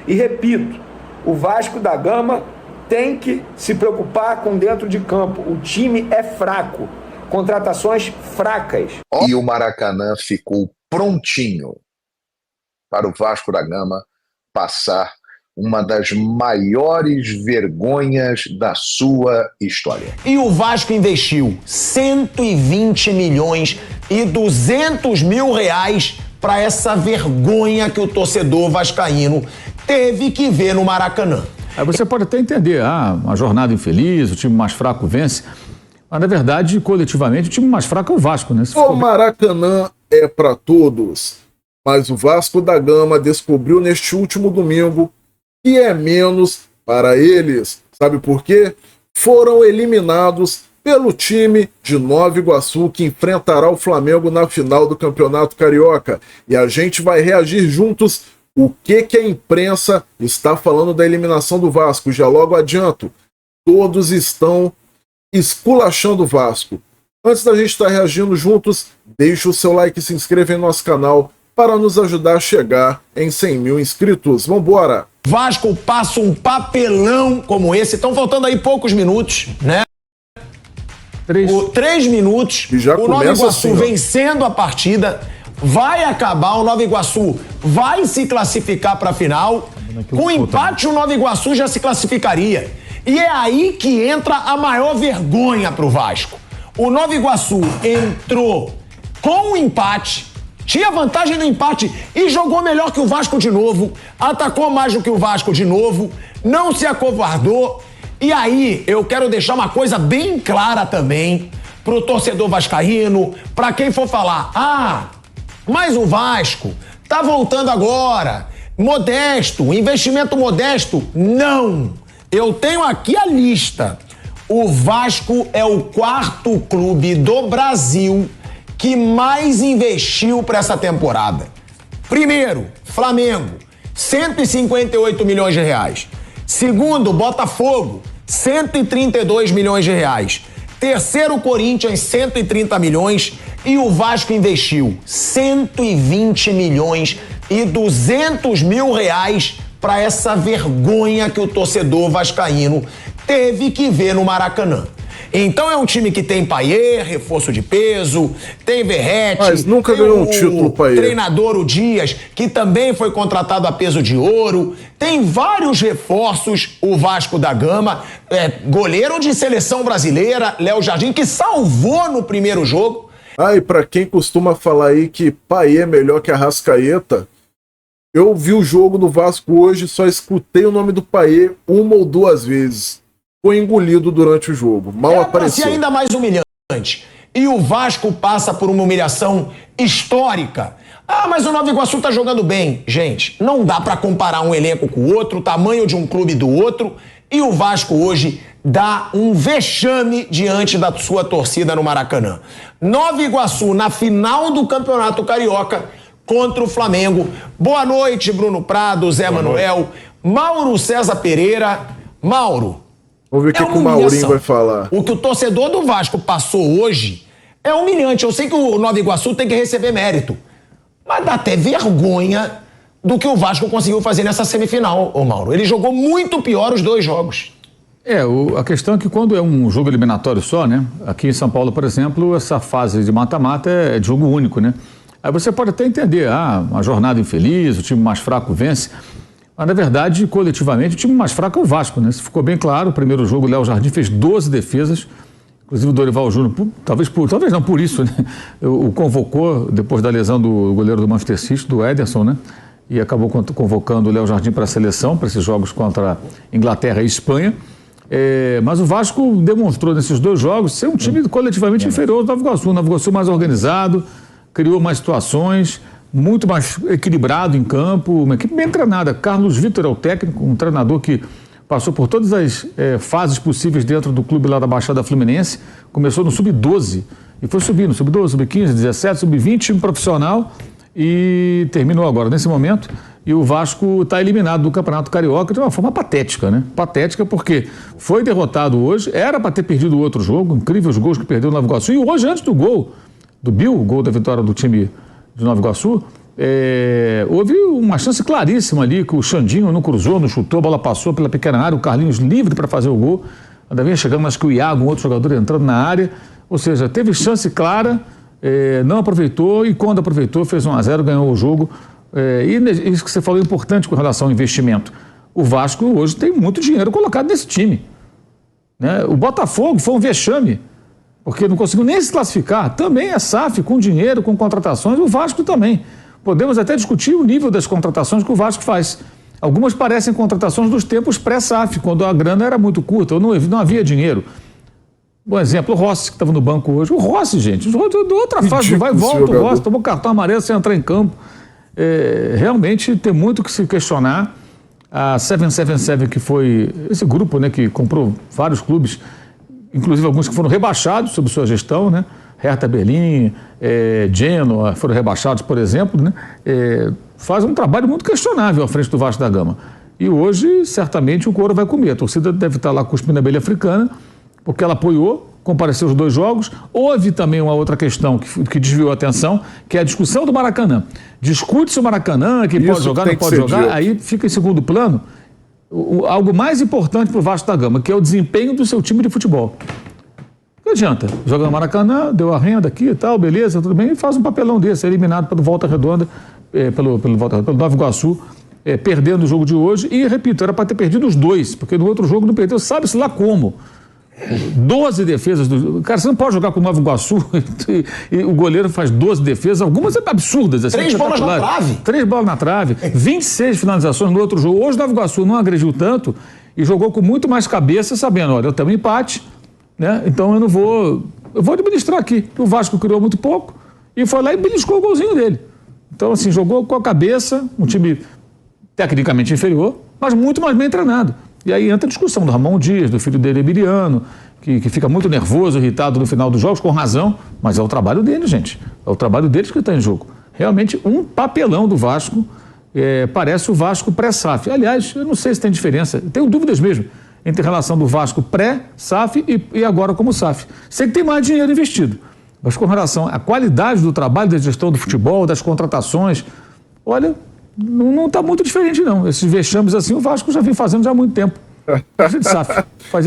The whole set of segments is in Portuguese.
E repito, o Vasco da Gama tem que se preocupar com dentro de campo. O time é fraco, contratações fracas. E o Maracanã ficou prontinho para o Vasco da Gama passar uma das maiores vergonhas da sua história. E o Vasco investiu 120 milhões e 200 mil reais para essa vergonha que o torcedor vascaíno teve que ver no Maracanã. Aí você pode até entender, uma jornada infeliz, o time mais fraco vence, mas na verdade, coletivamente, o time mais fraco é o Vasco, né? O Maracanã é para todos, mas o Vasco da Gama descobriu neste último domingo que é menos para eles. Sabe por quê? Foram eliminados pelo time de Nova Iguaçu, que enfrentará o Flamengo na final do Campeonato Carioca. E a gente vai reagir juntos o que a imprensa está falando da eliminação do Vasco. Já logo adianto, todos estão esculachando o Vasco. Antes da gente estar reagindo juntos, deixe o seu like e se inscreva em nosso canal para nos ajudar a chegar em 100 mil inscritos. Vambora! Vasco passa um papelão como esse. Estão faltando aí poucos minutos, né? 3 minutos. E já o Nova começa Iguaçu assim, vencendo a partida. Vai acabar, o Nova Iguaçu vai se classificar para a final. Com empate, o Nova Iguaçu já se classificaria. E é aí que entra a maior vergonha pro Vasco. O Nova Iguaçu entrou com o empate, tinha vantagem no empate e jogou melhor que o Vasco de novo, atacou mais do que o Vasco de novo, não se acovardou. E aí eu quero deixar uma coisa bem clara também pro torcedor vascaíno, pra quem for falar, mas o Vasco tá voltando agora, modesto, investimento modesto. Não! Eu tenho aqui a lista. O Vasco é o 4º clube do Brasil que mais investiu para essa temporada. Primeiro, Flamengo, 158 milhões de reais. Segundo, Botafogo, 132 milhões de reais. Terceiro, Corinthians, 130 milhões. E o Vasco investiu 120 milhões e 200 mil reais para essa vergonha que o torcedor vascaíno teve que ver no Maracanã. Então é um time que tem Payet, reforço de peso, tem Verratti, mas nunca ganhou um título, Payet. Treinador o Dias, que também foi contratado a peso de ouro. Tem vários reforços, o Vasco da Gama, goleiro de seleção brasileira, Léo Jardim, que salvou no primeiro jogo. E pra quem costuma falar aí que Payet é melhor que Arrascaeta, eu vi o jogo do Vasco hoje, só escutei o nome do Payet 1 ou 2 vezes. Foi engolido durante o jogo, mal apareceu. Pra ser ainda mais humilhante. E o Vasco passa por uma humilhação histórica. Mas o Nova Iguaçu tá jogando bem. Gente, não dá pra comparar um elenco com o outro, o tamanho de um clube do outro. E o Vasco hoje dá um vexame diante da sua torcida no Maracanã. Nova Iguaçu na final do Campeonato Carioca contra o Flamengo. Boa noite, Bruno Prado, Zé Manuel, Mauro César Pereira. Mauro, vamos ver o que o Maurinho vai falar. O que o torcedor do Vasco passou hoje é humilhante. Eu sei que o Nova Iguaçu tem que receber mérito, mas dá até vergonha do que o Vasco conseguiu fazer nessa semifinal, ô Mauro. Ele jogou muito pior os 2 jogos. A questão é que quando é um jogo eliminatório só, né? Aqui em São Paulo, por exemplo, essa fase de mata-mata é de jogo único, né? Aí você pode até entender, uma jornada infeliz, o time mais fraco vence. Mas, na verdade, coletivamente, o time mais fraco é o Vasco, né? Isso ficou bem claro. O primeiro jogo, o Léo Jardim fez 12 defesas. Inclusive, o Dorival Júnior, talvez não por isso, né? O convocou depois da lesão do goleiro do Manchester City, do Ederson, né? E acabou convocando o Léo Jardim para a seleção, para esses jogos contra Inglaterra e Espanha. Mas o Vasco demonstrou nesses 2 jogos ser um time coletivamente inferior ao Nova Iguaçu. O Nova Iguaçu mais organizado, criou mais situações, muito mais equilibrado em campo, uma equipe bem treinada. Carlos Vitor é o técnico, um treinador que passou por todas as fases possíveis dentro do clube lá da Baixada Fluminense. Começou no Sub-12 e foi subindo, Sub-12, Sub-15, 17, Sub-20, time profissional, e terminou agora, nesse momento. E o Vasco está eliminado do Campeonato Carioca de uma forma patética, né? Patética porque foi derrotado hoje, era para ter perdido o outro jogo, incríveis gols que perdeu o Nova Iguaçu. E hoje, antes do gol do Bill, o gol da vitória do time de Nova Iguaçu, Houve uma chance claríssima ali, que o Xandinho não cruzou, não chutou, a bola passou pela pequena área, o Carlinhos livre para fazer o gol. Ainda vinha chegando, acho que o Iago, um outro jogador, entrando na área. Ou seja, teve chance clara, não aproveitou, e quando aproveitou, fez 1-0, ganhou o jogo. E isso que você falou é importante com relação ao investimento. O Vasco hoje tem muito dinheiro colocado nesse time, né? O Botafogo foi um vexame, porque não conseguiu nem se classificar. Também é SAF, com dinheiro, com contratações, o Vasco também. Podemos até discutir o nível das contratações que o Vasco faz. Algumas parecem contratações dos tempos pré-SAF, quando a grana era muito curta, ou não havia dinheiro. Bom exemplo, o Rossi, que estava no banco hoje. O Rossi, gente, outra fase, vai e volta, o Rossi tomou cartão amarelo sem entrar em campo. Realmente tem muito que se questionar. A 777, que foi esse grupo, né, que comprou vários clubes, inclusive alguns que foram rebaixados sob sua gestão, né? Hertha Berlim, Genoa, foram rebaixados, por exemplo, né? Faz um trabalho muito questionável à frente do Vasco da Gama. E hoje, certamente, o couro vai comer. A torcida deve estar lá cuspindo a abelha africana, porque ela apoiou, compareceu os 2 jogos. Houve também uma outra questão que desviou a atenção, que é a discussão do Maracanã. Discute-se o Maracanã, quem pode jogar, não pode jogar, aí fica em segundo plano algo mais importante para o Vasco da Gama, que é o desempenho do seu time de futebol. Não adianta, joga no Maracanã, deu a renda aqui e tal, beleza, tudo bem, e faz um papelão desse, eliminado pelo Volta Redonda, pelo Nova Iguaçu, perdendo o jogo de hoje, e repito, era para ter perdido os 2, porque no outro jogo não perdeu, sabe-se lá como. 12 defesas. Cara, você não pode jogar com o Nova Iguaçu e o goleiro faz 12 defesas, algumas absurdas. Assim, 3 bolas na trave. 3 bolas na trave, 26 finalizações no outro jogo. Hoje o Nova Iguaçu não agrediu tanto e jogou com muito mais cabeça, sabendo, olha, eu tenho um empate, né? Então eu vou administrar aqui. O Vasco criou muito pouco e foi lá e beliscou o golzinho dele. Então, assim, jogou com a cabeça, um time tecnicamente inferior, mas muito mais bem treinado. E aí entra a discussão do Ramon Dias, do filho dele, Emiliano, que fica muito nervoso, irritado no final dos jogos, com razão, mas é o trabalho dele, gente. É o trabalho deles que está em jogo. Realmente, um papelão do Vasco, parece o Vasco pré-SAF. Aliás, eu não sei se tem diferença, tenho dúvidas mesmo, entre a relação do Vasco pré-SAF e agora como SAF. Sei que tem mais dinheiro investido, mas com relação à qualidade do trabalho, da gestão do futebol, das contratações, olha, não está muito diferente, não. Esses vexames assim, o Vasco já vem fazendo já há muito tempo. A gente SAF.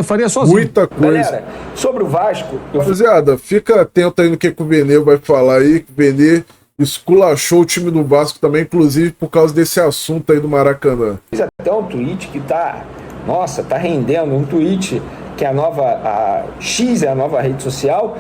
Faria sozinho. Muita coisa. Galera, sobre o Vasco... Rapaziada, fica atento aí no que o Benê vai falar aí, que o Benê esculachou o time do Vasco também, inclusive por causa desse assunto aí do Maracanã. Fiz até um tweet que tá rendendo, um tweet que é a X é a nova rede social,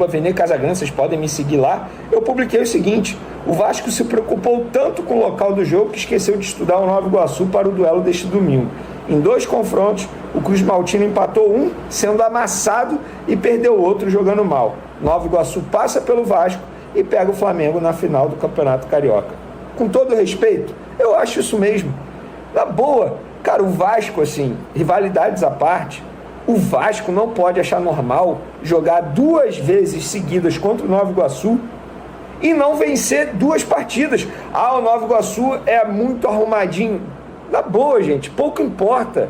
@Vene Casagrande, vocês podem me seguir lá. Eu publiquei o seguinte: o Vasco se preocupou tanto com o local do jogo que esqueceu de estudar o Nova Iguaçu para o duelo deste domingo. Em 2 confrontos, o Cruz Maltino empatou um, sendo amassado, e perdeu o outro jogando mal. Nova Iguaçu passa pelo Vasco e pega o Flamengo na final do Campeonato Carioca. Com todo respeito, eu acho isso mesmo. Na boa, cara, o Vasco, assim, rivalidades à parte, o Vasco não pode achar normal jogar 2 vezes seguidas contra o Nova Iguaçu e não vencer 2 partidas. O Nova Iguaçu é muito arrumadinho. Na boa, gente, pouco importa.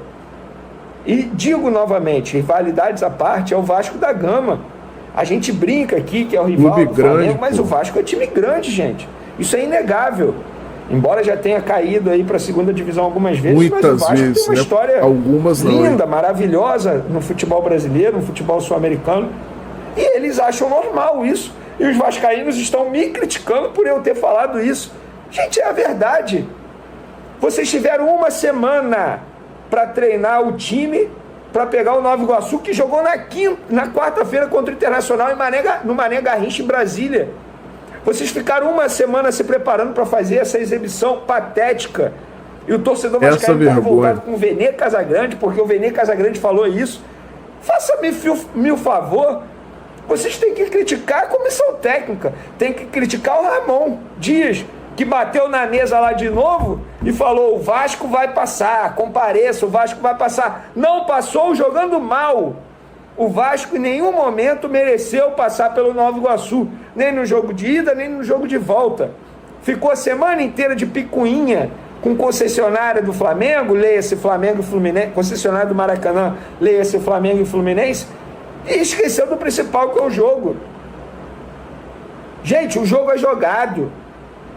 E digo novamente, rivalidades à parte, é o Vasco da Gama. A gente brinca aqui que é o rival do Flamengo, mas o Vasco é time grande, gente. Isso é inegável. Embora já tenha caído aí para a 2ª divisão algumas vezes, muitas mas o Vasco vezes, tem uma história linda, não, maravilhosa no futebol brasileiro, no futebol sul-americano. E eles acham normal isso. E os vascaínos estão me criticando por eu ter falado isso. Gente, é a verdade. Vocês tiveram 1 semana para treinar o time, para pegar o Nova Iguaçu, que jogou na quarta-feira contra o Internacional no Mané Garrincha, em Brasília. Vocês ficaram 1 semana se preparando para fazer essa exibição patética. E o torcedor vascaíno está revoltado com o Vene Casagrande, porque o Vene Casagrande falou isso. Faça-me o favor. Vocês têm que criticar a comissão técnica. Tem que criticar o Ramon Dias, que bateu na mesa lá de novo e falou: o Vasco vai passar, compareça, o Vasco vai passar. Não passou jogando mal. O Vasco em nenhum momento mereceu passar pelo Nova Iguaçu, nem no jogo de ida, nem no jogo de volta. Ficou a semana inteira de picuinha com concessionária do Flamengo, leia-se Flamengo e Fluminense, concessionária do Maracanã, leia-se Flamengo e Fluminense, e esqueceu do principal, que é o jogo. Gente, o jogo é jogado.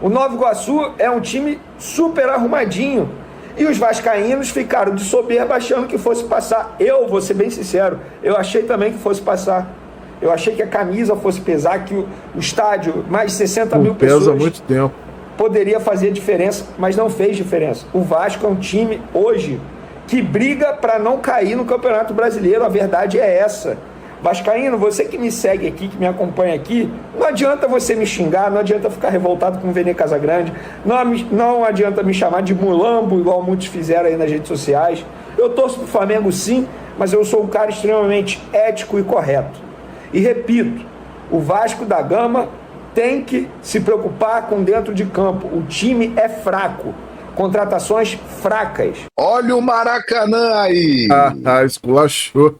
O Nova Iguaçu é um time super arrumadinho. E os vascaínos ficaram de soberba achando que fosse passar. Eu vou ser bem sincero, eu achei também que fosse passar. Eu achei que a camisa fosse pesar, que o estádio, mais de 60 mil pessoas, pesa muito tempo, poderia fazer diferença, mas não fez diferença. O Vasco é um time hoje que briga para não cair no Campeonato Brasileiro. A verdade é essa. Vascaíno, você que me segue aqui, que me acompanha aqui, não adianta você me xingar, não adianta ficar revoltado com o Vene Casagrande, não adianta me chamar de mulambo, igual muitos fizeram aí nas redes sociais. Eu torço pro Flamengo sim, mas eu sou um cara extremamente ético e correto. E repito, o Vasco da Gama tem que se preocupar com dentro de campo. O time é fraco. Contratações fracas. Olha o Maracanã aí. Esculachou.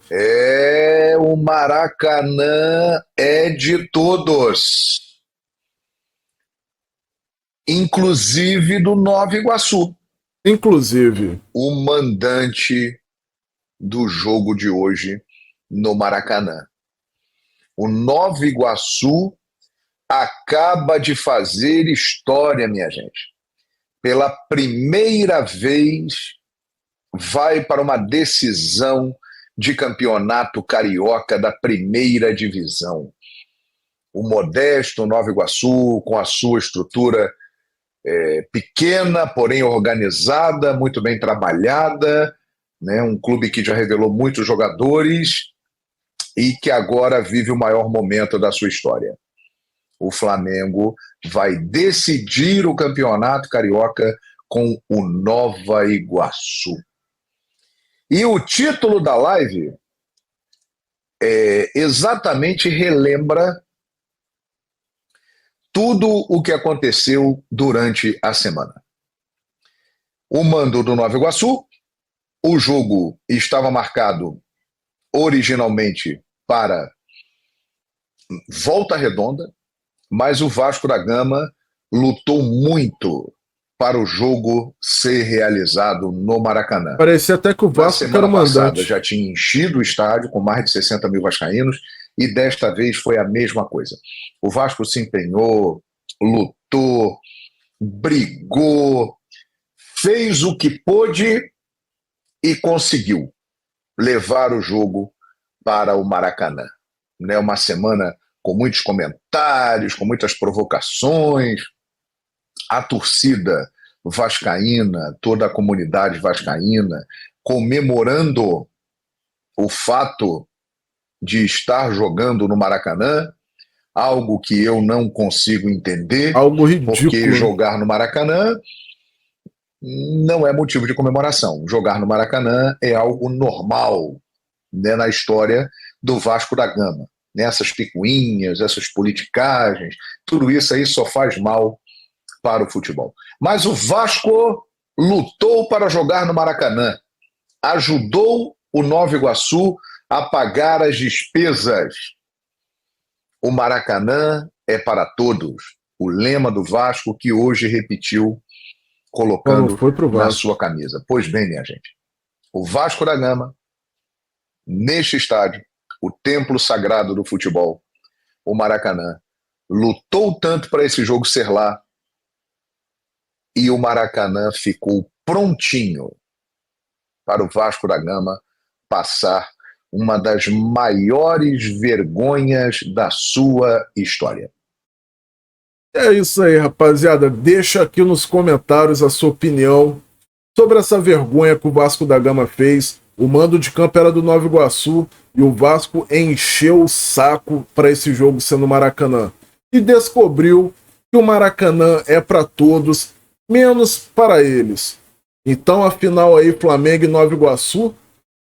O Maracanã é de todos. Inclusive do Nova Iguaçu. Inclusive. O mandante do jogo de hoje no Maracanã. O Nova Iguaçu acaba de fazer história, minha gente. Pela primeira vez, vai para uma decisão de campeonato carioca da primeira divisão. O modesto Nova Iguaçu, com a sua estrutura pequena, porém organizada, muito bem trabalhada, né? Um clube que já revelou muitos jogadores e que agora vive o maior momento da sua história. O Flamengo vai decidir o campeonato carioca com o Nova Iguaçu. E o título da live exatamente relembra tudo o que aconteceu durante a semana. O mando do Nova Iguaçu, o jogo estava marcado originalmente para Volta Redonda, mas o Vasco da Gama lutou muito para o jogo ser realizado no Maracanã. Parecia até que o Vasco era o mandante. Já tinha enchido o estádio com mais de 60 mil vascaínos e desta vez foi a mesma coisa. O Vasco se empenhou, lutou, brigou, fez o que pôde e conseguiu levar o jogo para o Maracanã. Né? Uma semana com muitos comentários, com muitas provocações. A torcida vascaína, toda a comunidade vascaína, comemorando o fato de estar jogando no Maracanã, algo que eu não consigo entender. Algo ridículo. Porque jogar no Maracanã não é motivo de comemoração. Jogar no Maracanã é algo normal, né, na história do Vasco da Gama. Essas picuinhas, essas politicagens, tudo isso aí só faz mal para o futebol. Mas o Vasco lutou para jogar no Maracanã, ajudou o Nova Iguaçu a pagar as despesas. O Maracanã é para todos. O lema do Vasco que hoje repetiu, colocando na sua camisa. Pois bem, minha gente, o Vasco da Gama, neste estádio, o templo sagrado do futebol, o Maracanã, lutou tanto para esse jogo ser lá e o Maracanã ficou prontinho para o Vasco da Gama passar uma das maiores vergonhas da sua história. É isso aí, rapaziada. Deixa aqui nos comentários a sua opinião sobre essa vergonha que o Vasco da Gama fez. O mando de campo era do Nova Iguaçu e o Vasco encheu o saco para esse jogo ser no Maracanã. E descobriu que o Maracanã é para todos, menos para eles. Então, a final aí, Flamengo e Nova Iguaçu,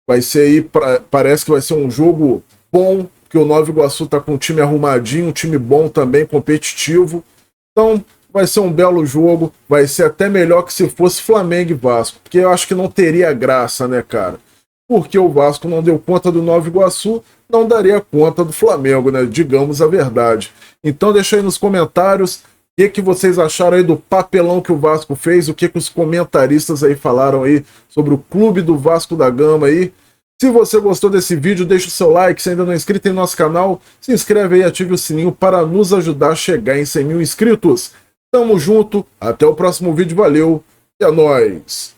vai ser aí, parece que vai ser um jogo bom, porque o Nova Iguaçu tá com um time arrumadinho, um time bom também, competitivo. Então, vai ser um belo jogo, vai ser até melhor que se fosse Flamengo e Vasco, porque eu acho que não teria graça, né, cara? Porque o Vasco não deu conta do Nova Iguaçu, não daria conta do Flamengo, né? Digamos a verdade. Então deixa aí nos comentários o que vocês acharam aí do papelão que o Vasco fez, o que os comentaristas aí falaram aí sobre o clube do Vasco da Gama aí. Se você gostou desse vídeo, deixa o seu like, se ainda não é inscrito em nosso canal, se inscreve aí e ative o sininho para nos ajudar a chegar em 100 mil inscritos. Tamo junto, até o próximo vídeo, valeu e é nóis!